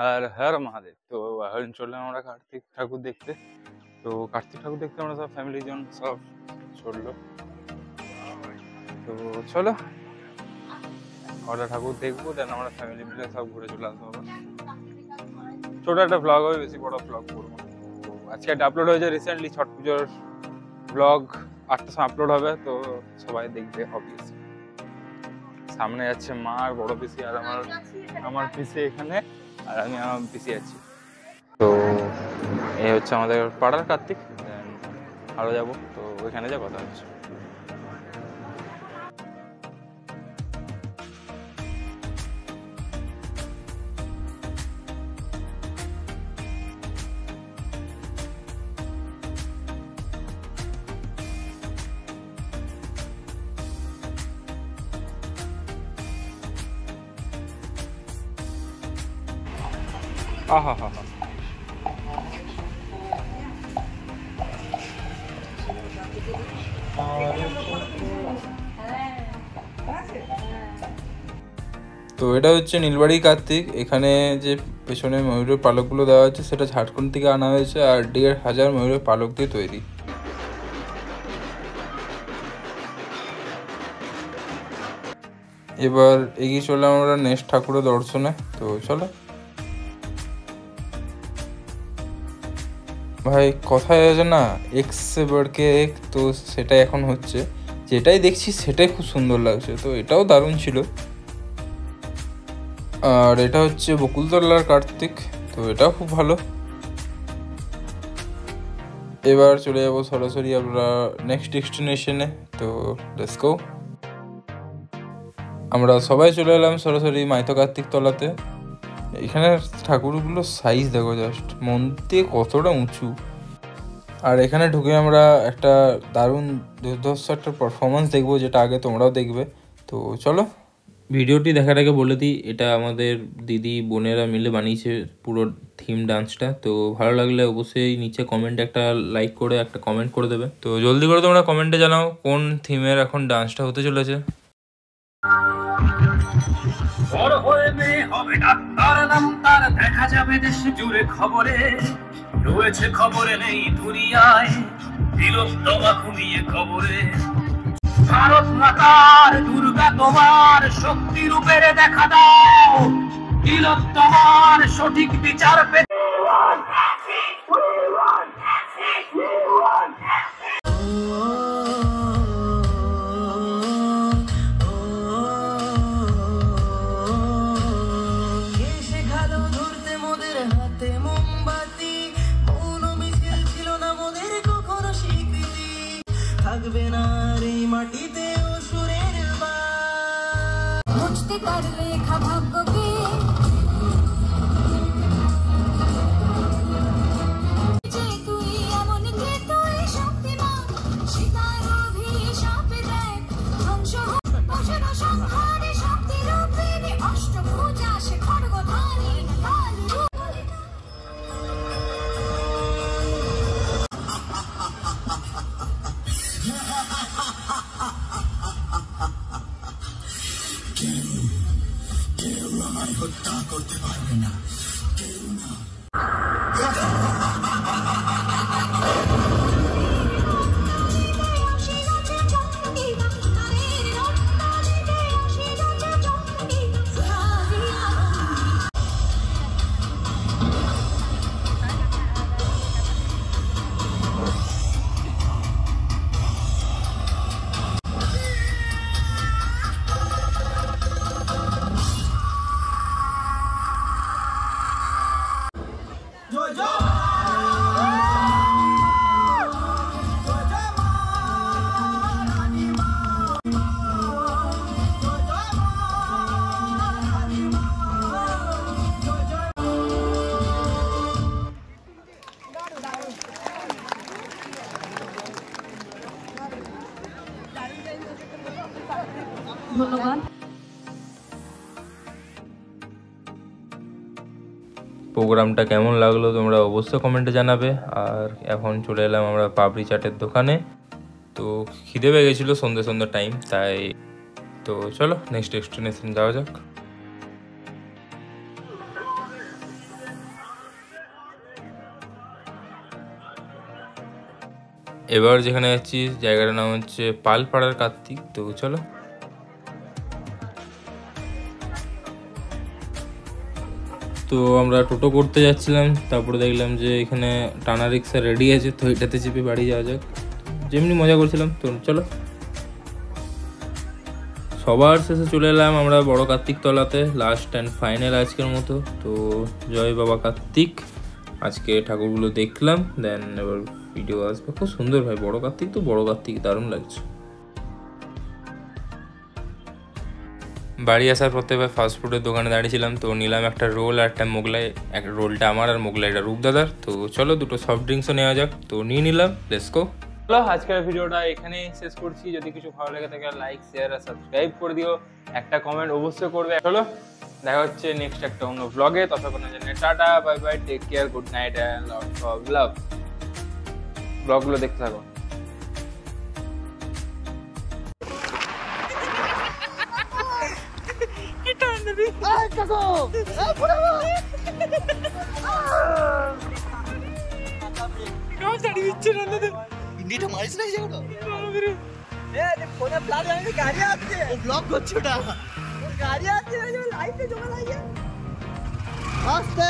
আর হর মহাদেব। তো এখন চললাম আমরা কার্তিক ঠাকুর দেখতে। তো কার্তিক ঠাকুর দেখতে আমরা সব ফ্যামিলি জন সব চললো। তো চলো কটা ঠাকুর দেখবো, দেন আমরা ফ্যামিলি মিলে সব ঘুরে চলে আসবো। আবার ছোট একটা ব্লগ হবে, বেশি বড় ব্লগ করবো। তো আজকে একটা আপলোড হয়েছে রিসেন্টলি, ছট পুজোর ব্লগ 8টার সময় আপলোড হবে, তো সবাই দেখবে অবভিয়াসলি। সামনে যাচ্ছে মা আর বড় পিসি, আর আমার পিসি এখানে, আর আমি আমার পিসি আছি। তো এই হচ্ছে আমাদের পাড়ার কার্তিক, দেন আরও যাবো, তো ওইখানে যা কথা হচ্ছে। আহা হা হা। তো এটা হচ্ছে নীলবাড়ি কার্তিক। এখানে যে পেছনে ময়ূরের পালকগুলো দেওয়া আছে সেটা ঝাড়খণ্ড থেকে আনা হয়েছে, আর 1500 ময়ূরের পালক দিয়ে তৈরি। এবার এগিয়ে চললাম আমরা নেক্সট ঠাকুরের দর্শনে। তো চলো ভাই, কথায় আছে না, এক্স সে বড়কে এক, তো সেটাই এখন হচ্ছে। যেটাই দেখছি সেটাই খুব সুন্দর লাগছে, তো এটাও দারুণ ছিল। আর এটা হচ্ছে বকুলতলার কার্তিক, তো এটাও খুব ভালো। এবার চলে যাবো সরাসরি আমরা নেক্সট ডেস্টিনেশনে। তো লেটস গো। আমরা সবাই চলে এলাম সরাসরি মাইতো কার্তিক তলাতে। এখানে ঠাকুরগুলোর সাইজ দেখো, জাস্ট মন দিয়ে কতটা উঁচু। আর এখানে ঢুকে আমরা একটা দারুণ দুর্ধর্ষ একটা পারফরমেন্স দেখবো, যেটা আগে তোমরাও দেখবে। তো চলো, ভিডিওটি দেখার আগে বলে দিই, এটা আমাদের দিদি বোনেরা মিলে বানিয়েছে পুরো থিম ডান্সটা। তো ভালো লাগলে অবশ্যই নিচে কমেন্টে একটা লাইক করে একটা কমেন্ট করে দেবে। তো জলদি করে তোমরা কমেন্টে জানাও কোন থিমের এখন ডান্সটা হতে চলেছে। বড় হয়ে মেয়ে হবে ডাক্তার, নাম তার দেখা যাবে দেশ জুড়ে খবরে, রয়েছে খবরে নেই দুনিয়ায়, তিলোত্তমা ঘুমিয়ে খবরে। ভারত মাতার দুর্গা তোমার শক্তি রূপের দেখা দাও, তিলোত্তমার সঠিক বিচার পেতে। থাকবে না রে মাটিতে অসুরের বাস, মুছতে তার রেখা ভাগ্যকে, যে তুই এমন, যে তুই শক্তিমান, সীতার অভিশাপে দেখ ধ্বংস অসুর সংহারে শক্তি রূপিণী অষ্টভুজা সে খড়গধারী কাল রূপ। হত্যা করতে পারবে না কেউ না। ধন্যবাদ। প্রোগ্রামটা কেমন লাগলো তোমরা অবশ্যই কমেন্টে জানাবে। আর এখন চলে এলাম আমরা পাপড়ি চাটের দোকানে। তো খিদে পেয়ে গেছিলো সন্ধ্যে সন্ধ্যে টাইম, তাই তো চলো নেক্সট ডেস্টিনেশন যাওয়া যাক। এবার যেখানে যাচ্ছি জায়গাটার নাম হচ্ছে পালপাড়ার কার্তিক। তো চলো। তো আমরা টোটো করতে যাচ্ছিলাম, তারপরে দেখলাম যে এখানে টানা রিক্সা রেডি আছে, তো এটাতে চেপে বাড়ি যাওয়া যাক। যেমনি মজা করছিলাম, তো চলো। সবার শেষে চলে এলাম আমরা বড় কার্তিক তলাতে, লাস্ট অ্যান্ড ফাইনাল আজকের মতো। তো জয় বাবা কার্তিক, আজকে ঠাকুরগুলো দেখলাম, দেন এবার ভিডিও আসবে। খুব সুন্দর ভাই, বড় কার্তিক তো বড় কার্তিক, দারুণ লাগছে। বাড়ি আসার পথে এবার ফাস্টফুডের দোকানে দাঁড়িয়েছিলাম, তো নিলাম একটা রোল আর একটা মোগলাই। এক রোলটা আমার আর মোগলাইটা রূপদাদার। তো চলো দুটো সফট ড্রিঙ্কসও নেওয়া যাক, তো নিয়ে নিলাম, লেটস গো। চলো আজকের ভিডিওটা এখানেই শেষ করছি। যদি কিছু ভালো লেগে থাকে লাইক শেয়ার আর সাবস্ক্রাইব করে দিও, একটা কমেন্ট অবশ্যই করবে। চলো দেখা হচ্ছে নেক্সট একটা অন্য ব্লগে। ততক্ষণের জন্য tata, bye bye, take care, good night and lots of love. ব্লগগুলো দেখতে থাকো। इंडिया मारिस ना जाओ ए फोन प्लान है गाड़ी आती है वो ब्लॉक को छोटा गाड़ी आती है जो लाइट पे जो लगाई है आस्ते